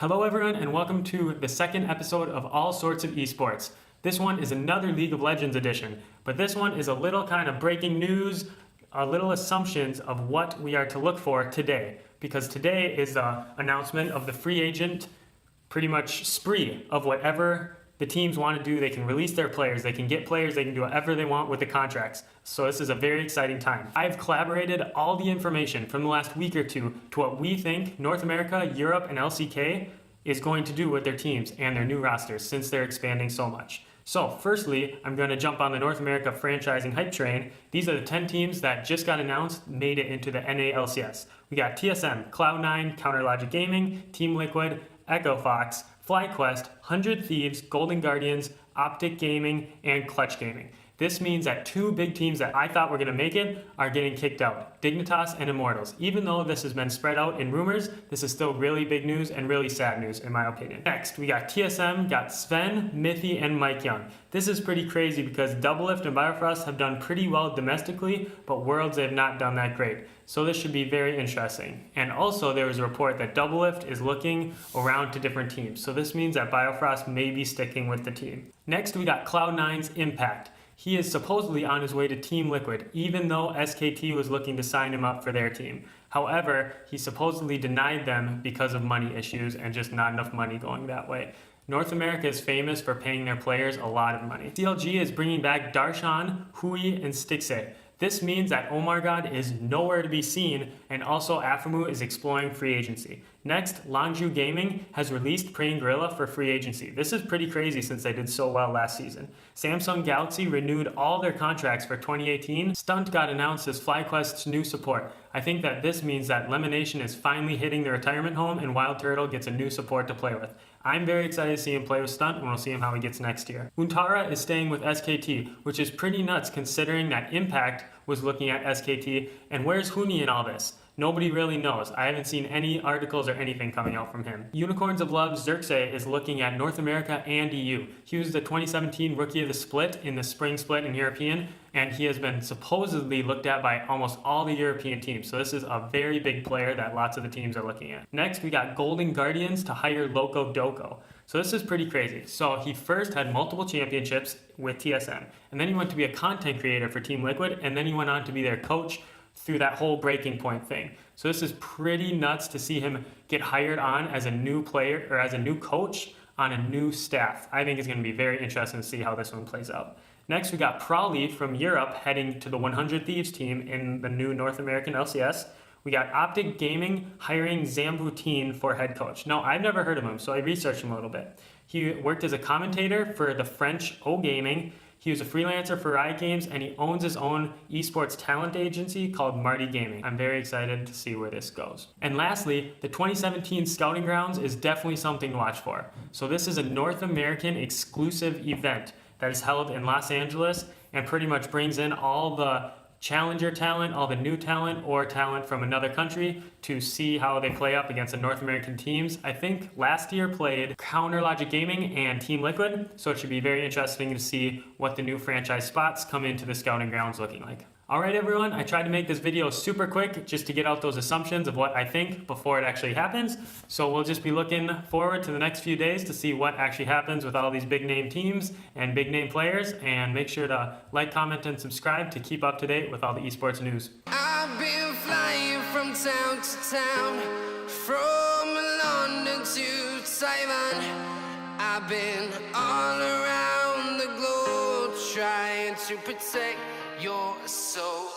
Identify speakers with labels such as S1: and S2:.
S1: Hello everyone and welcome to the second episode of All Sorts of Esports. This one is another League of Legends edition, but this one is a little kind of breaking news, a little assumptions of what we are to look for today. Because today is the announcement of the free agent pretty much spree of whatever the teams want to do. They can release their players, they can get players, they can do whatever they want with the contracts. So this is a very exciting time. I've collaborated all the information from the last week or two to what we think North America, Europe, and LCK is going to do with their teams and their new rosters since they're expanding so much. So firstly, I'm going to jump on the North America franchising hype train. These are the 10 teams that just got announced, made it into the NALCS. We got TSM, Cloud9, Counterlogic Gaming, Team Liquid, Echo Fox, FlyQuest, 100 Thieves, Golden Guardians, Optic Gaming, and Clutch Gaming. This means that two big teams that I thought were going to make it are getting kicked out, Dignitas and Immortals. Even though this has been spread out in rumors, this is still really big news and really sad news in my opinion. Next, we got TSM, got Sven, Mithy, and Mike Young. This is pretty crazy because Doublelift and Biofrost have done pretty well domestically, but Worlds they have not done that great. So this should be very interesting. And also there was a report that Doublelift is looking around to different teams. So this means that Biofrost may be sticking with the team. Next, we got Cloud9's Impact. He is supposedly on his way to Team Liquid, even though SKT was looking to sign him up for their team. However, he supposedly denied them because of money issues and just not enough money going that way. North America is famous for paying their players a lot of money. CLG is bringing back Darshan, Hui, and Stixxay. This means that Omargod is nowhere to be seen, and also Aphromoo is exploring free agency. Next, Longzhu Gaming has released Praying Gorilla for free agency. This is pretty crazy since they did so well last season. Samsung Galaxy renewed all their contracts for 2018. Stunt got announced as FlyQuest's new support. I think that this means that Lemonation is finally hitting the retirement home and Wild Turtle gets a new support to play with. I'm very excited to see him play with Stunt, and we'll see him how he gets next year. Untara is staying with SKT, which is pretty nuts considering that Impact was looking at SKT, and where's Huni in all this? Nobody really knows. I haven't seen any articles or anything coming out from him. Unicorns of Love Xerxes is looking at North America and EU. He was the 2017 Rookie of the Split in the Spring Split in European, and he has been supposedly looked at by almost all the European teams. So this is a very big player that lots of the teams are looking at. Next, we got Golden Guardians to hire Loco Doco. So this is pretty crazy. So he first had multiple championships with TSM, and then he went to be a content creator for Team Liquid, and then he went on to be their coach through that whole Breaking Point thing. So this is pretty nuts to see him get hired on as a new player or as a new coach on a new staff. I think it's going to be very interesting to see how this one plays out. Next, we got Prowley from Europe heading to the 100 Thieves team in the new North American LCS. We got Optic Gaming hiring Zambutin for head coach. Now, I've never heard of him, so I researched him a little bit. He worked as a commentator for the French O Gaming. He was a freelancer for Riot Games, and he owns his own esports talent agency called Marty Gaming. I'm very excited to see where this goes. And lastly, the 2017 Scouting Grounds is definitely something to watch for. So this is a North American exclusive event that is held in Los Angeles and pretty much brings in all the challenger talent, all the new talent, or talent from another country to see how they play up against the North American teams. I think last year played Counterlogic Gaming and Team Liquid, so it should be very interesting to see what the new franchise spots come into the Scouting Grounds looking like. Alright everyone, I tried to make this video super quick just to get out those assumptions of what I think before it actually happens. So we'll just be looking forward to the next few days to see what actually happens with all these big name teams and big name players, and make sure to like, comment, and subscribe to keep up to date with all the esports news.
S2: I've been flying from town to town, from London to Taiwan. I've been all around the globe trying to protect your soul.